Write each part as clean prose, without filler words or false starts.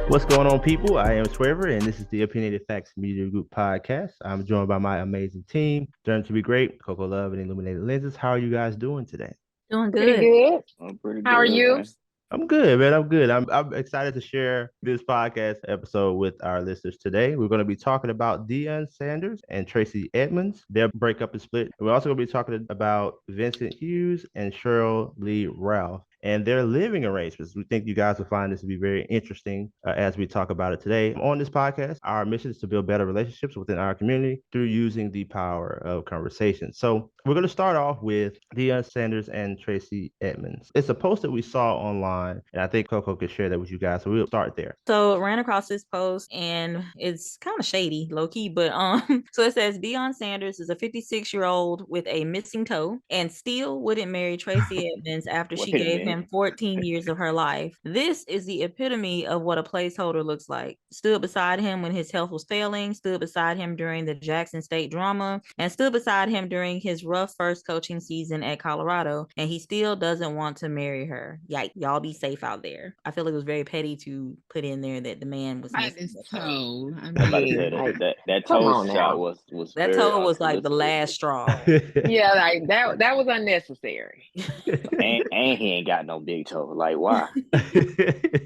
What's going on, people? I am Swerver, and this is the Opinionated Facts Media Group podcast. I'm joined by my amazing team, Done to be great, Coco Love, and Illuminated Lenses. How are you guys doing today? Doing Pretty good. good. I'm pretty How are good, you? man. I'm good, man. I'm good. I'm excited to share this podcast episode with our listeners today. We're going to be talking about Deon Sanders and Tracey Edmonds, their breakup and split. We're also going to be talking about Vincent Hughes and Cheryl Lee Ralph and their living arrangements. We think you guys will find this to be very interesting as we talk about it today. On this podcast, our mission is to build better relationships within our community through using the power of conversation. So we're going to start off with Deon Sanders and Tracey Edmonds. It's a post that we saw online, and I think Coco could share that with you guys. So we'll start there. So I ran across this post and it's kind of shady, low key, but so it says Deon Sanders is a 56-year-old with a missing toe and still wouldn't marry Tracey Edmonds after she Wait a gave minute. him 14 years of her life. This is the epitome of what a placeholder looks like. Stood beside him when his health was failing, stood beside him during the Jackson State drama, and stood beside him during his rough first coaching season at Colorado, and he still doesn't want to marry her. Yikes, y'all be safe out there. I feel like it was very petty to put in there that the man was By missing this the toe. toe. I I'm about to say mean, that like, that come toe on shot now. was That very toe was like the unsolicited, last straw. Yeah, like that was unnecessary. and he ain't got no big toe. Like why?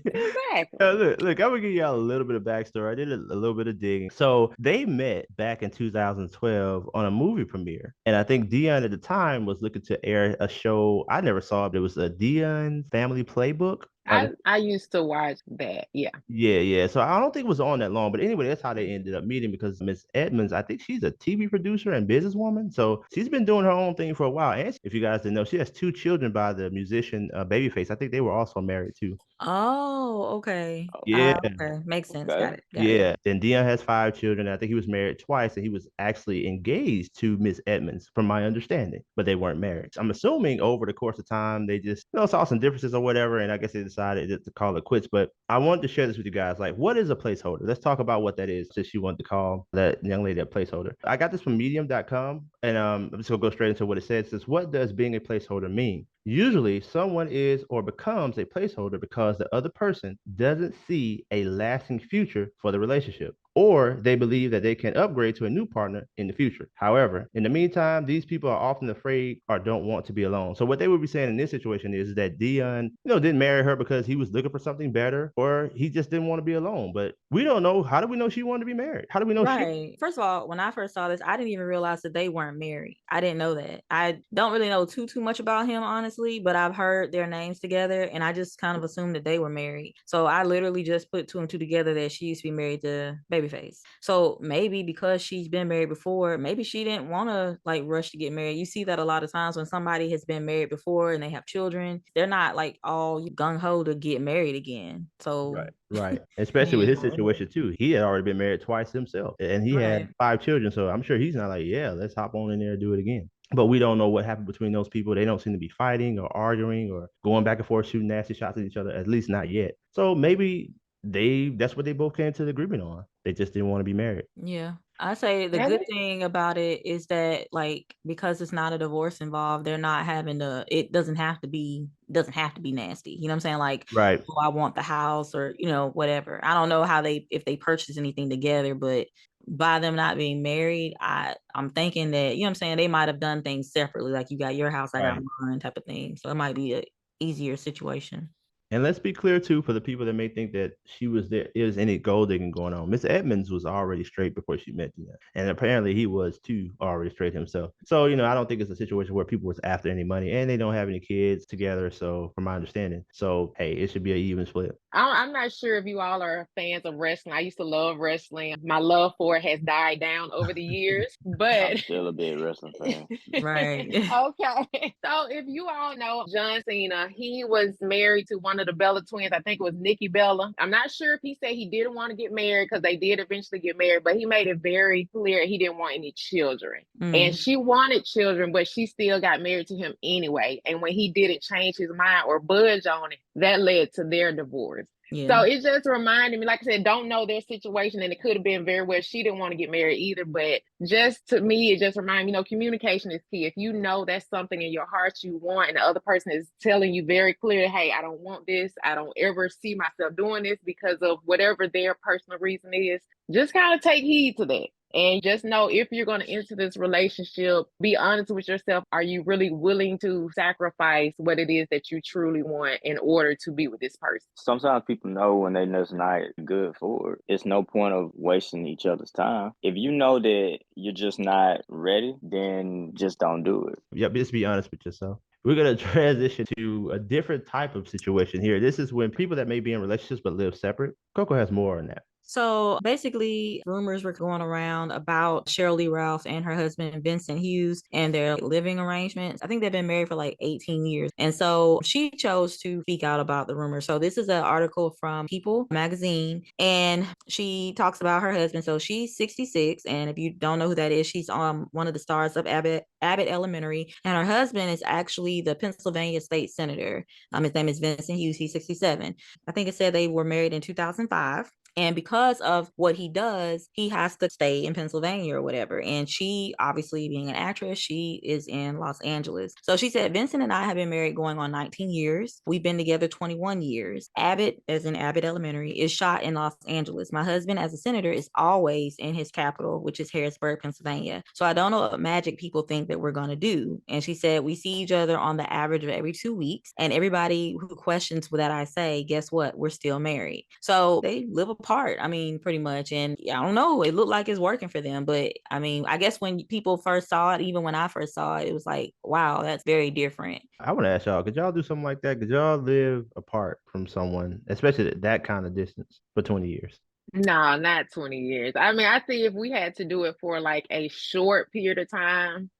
Exactly. Look, I'm gonna give y'all a little bit of backstory. I did a little bit of digging. So they met back in 2012 on a movie premiere, and I think Deon at the time was looking to air a show I never saw. It was a Deon Family Playbook. I used to watch that. Yeah. Yeah. So I don't think it was on that long, but anyway, that's how they ended up meeting because Miss Edmonds, I think she's a TV producer and businesswoman. So she's been doing her own thing for a while. And if you guys didn't know, she has two children by the musician Babyface. I think they were also married too. Oh, okay. Yeah. Okay. Makes sense. Okay. Got it. Yeah. Then Deon has five children. I think he was married twice, and he was actually engaged to Miss Edmonds, from my understanding, but they weren't married. I'm assuming over the course of time, they just saw some differences or whatever, and I guess they decided to call it quits. But I wanted to share this with you guys. Like, what is a placeholder? Let's talk about what that is, since she wanted to call that young lady a placeholder. I got this from medium.com, and I'm just gonna go straight into what it says. It says, what does being a placeholder mean? Usually, someone is or becomes a placeholder because the other person doesn't see a lasting future for the relationship, or they believe that they can upgrade to a new partner in the future. However, in the meantime, these people are often afraid or don't want to be alone. So what they would be saying in this situation is that Deon, didn't marry her because he was looking for something better, or he just didn't want to be alone. But we don't know. How do we know she wanted to be married? How do we know she? Right. First of all, when I first saw this, I didn't even realize that they weren't married. I didn't know that. I don't really know too much about him, honestly, but I've heard their names together and I just kind of assumed that they were married. So I literally just put two and two together that she used to be married to Babyface. So maybe because she's been married before, maybe she didn't want to like rush to get married. You see that a lot of times when somebody has been married before and they have children, they're not like all gung ho to get married again. So Right. Especially with his Yeah. situation too. He had already been married twice himself, and he had right. five children. So I'm sure he's not like, yeah, let's hop on in there and do it again. But we don't know what happened between those people. They don't seem to be fighting or arguing or going back and forth, shooting nasty shots at each other, at least not yet. So maybe that's what they both came to the agreement on. They just didn't want to be married. Yeah. I say the Yeah, good thing about it is that like because it's not a divorce involved, they're not having to it doesn't have to be nasty. You know what I'm saying? Like, Right. oh, I want the house or, whatever. I don't know how if they purchase anything together, but by them not being married, I'm thinking that, you know what I'm saying, they might have done things separately. Like you got your house, I got Right. mine type of thing. So it might be a easier situation. And let's be clear too, for the people that may think that she was there is any gold digging going on. Miss Edmonds was already straight before she met Deon, and apparently he was too already straight himself. So I don't think it's a situation where people was after any money, and they don't have any kids together. So from my understanding, so hey, it should be an even split. I'm not sure if you all are fans of wrestling. I used to love wrestling. My love for it has died down over the years, I'm but still a big wrestling fan. Right. okay. So if you all know John Cena, he was married to one of the Bella twins. I think it was Nikki Bella. I'm not sure if he said he didn't want to get married because they did eventually get married, but he made it very clear he didn't want any children. And she wanted children, but she still got married to him anyway. And when he didn't change his mind or budge on it, that led to their divorce. Yeah. So it just reminded me, like I said, don't know their situation, and it could have been very well she didn't want to get married either. But just to me, it just reminded me, communication is key. If you know that's something in your heart you want, and the other person is telling you very clearly, hey, I don't want this, I don't ever see myself doing this because of whatever their personal reason is, just kind of take heed to that. And just know, if you're going to enter this relationship, be honest with yourself. Are you really willing to sacrifice what it is that you truly want in order to be with this person? Sometimes people know when they're just not good for it. It's no point of wasting each other's time. If you know that you're just not ready, then just don't do it. Yep, just be honest with yourself. We're going to transition to a different type of situation here. This is when people that may be in relationships but live separate. Coco has more on that. So basically, rumors were going around about Cheryl Lee Ralph and her husband, Vincent Hughes, and their living arrangements. I think they've been married for like 18 years. And so she chose to speak out about the rumors. So this is an article from People magazine, and she talks about her husband. So she's 66. And if you don't know who that is, she's one of the stars of Abbott Elementary. And her husband is actually the Pennsylvania state senator. His name is Vincent Hughes. He's 67. I think it said they were married in 2005. And because of what he does, he has to stay in Pennsylvania or whatever. And she, obviously being an actress, she is in Los Angeles. So she said, Vincent and I have been married going on 19 years. We've been together 21 years. Abbott, as in Abbott Elementary, is shot in Los Angeles. My husband, as a senator, is always in his capital, which is Harrisburg, Pennsylvania. So I don't know what magic people think that we're going to do. And she said, we see each other on the average of every 2 weeks. And everybody who questions that I say, guess what? We're still married. So they live apart, pretty much. And I don't know, it looked like it's working for them. But I guess when people first saw it, even when I first saw it, it was like, wow, that's very different. I want to ask y'all, could y'all do something like that? Could y'all live apart from someone, especially at that kind of distance, for 20 years? No, not 20 years. I think if we had to do it for like a short period of time,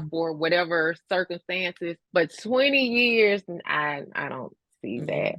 for whatever circumstances, but 20 years, I don't see that.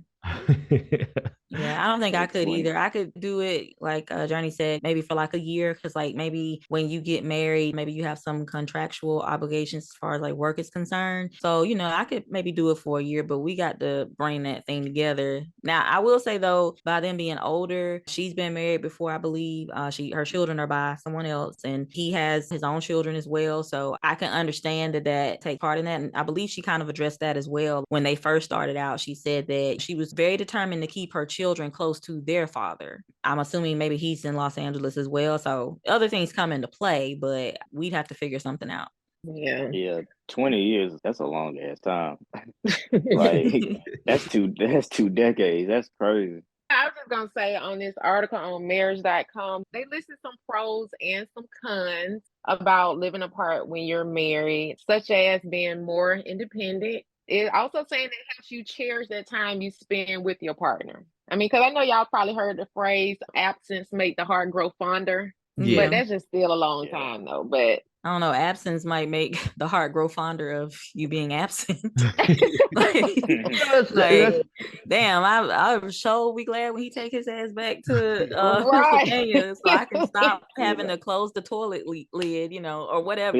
Yeah, I don't think I could either. I could do it, like Journey said, maybe for like a year, because like maybe when you get married, maybe you have some contractual obligations as far as like work is concerned. So, I could maybe do it for a year, but we got to bring that thing together. Now, I will say though, by them being older, she's been married before, I believe. Her children are by someone else, and he has his own children as well. So I can understand that take part in that. And I believe she kind of addressed that as well. When they first started out, she said that she was very determined to keep her children close to their father. I'm assuming maybe he's in Los Angeles as well. So other things come into play, but we'd have to figure something out. Yeah. 20 years, that's a long ass time. Like that's two decades. That's crazy. I was just gonna say, on this article on marriage.com, they listed some pros and some cons about living apart when you're married, such as being more independent. It also saying it helps you cherish that time you spend with your partner. Because I know y'all probably heard the phrase absence make the heart grow fonder. Yeah. But that's just still a long time though. But I don't know, absence might make the heart grow fonder of you being absent. Damn, I'm so be glad when he take his ass back to Pennsylvania, so I can stop having to close the toilet lid, or whatever.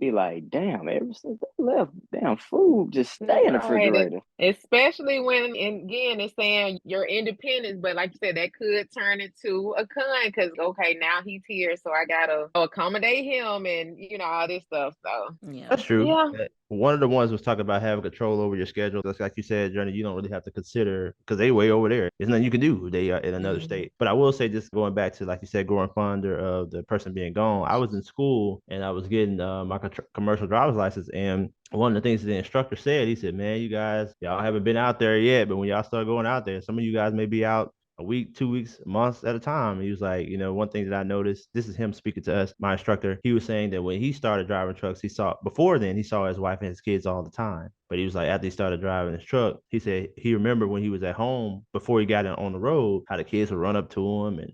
Be like, damn, ever since they left, damn food just stay in the refrigerator. Especially when, and again, it's saying your independence, but like you said, that could turn into a con, because okay, now he's here, so I gotta accommodate him and all this stuff. So yeah, that's true. Yeah. One of the ones was talking about having control over your schedule. That's like you said, Journey, you don't really have to consider, because they way over there. There's nothing you can do. They are in another state. But I will say, just going back to, like you said, growing fonder of the person being gone. I was in school and I was getting my commercial driver's license, and one of the things the instructor said, he said, man, y'all haven't been out there yet, but when y'all start going out there, some of you guys may be out a week, 2 weeks, months at a time. And he was like, one thing that I noticed, this is him speaking to us, my instructor, he was saying that when he started driving trucks, he saw his wife and his kids all the time. But he was like, after he started driving his truck, he said he remembered when he was at home before he got on the road, how the kids would run up to him and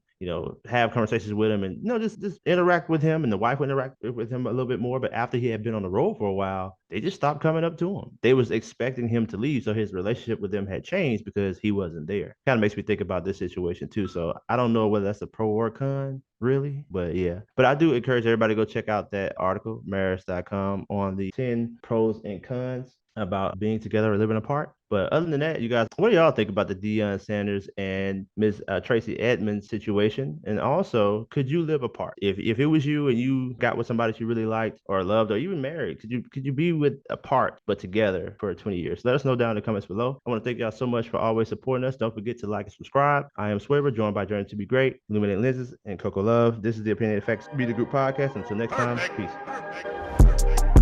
have conversations with him and just interact with him, and the wife would interact with him a little bit more. But after he had been on the road for a while, they just stopped coming up to him. They was expecting him to leave, so his relationship with them had changed because he wasn't there. Kind of makes me think about this situation too. So I don't know whether that's a pro or con, really, but yeah. But I do encourage everybody to go check out that article, marriage.com, on the 10 pros and cons. about being together or living apart. But other than that, you guys, what do y'all think about the Deon Sanders and Miss Tracey Edmonds situation? And also, could you live apart? If it was you and you got with somebody that you really liked or loved or even married, could you be with apart but together for 20 years? Let us know down in the comments below. I want to thank y'all so much for always supporting us. Don't forget to like and subscribe. I am Swaver, joined by Journey to Be Great, Illuminate Lenses, and Coco Love. This is the Opinion Effects Media Group Podcast. Until next time, peace.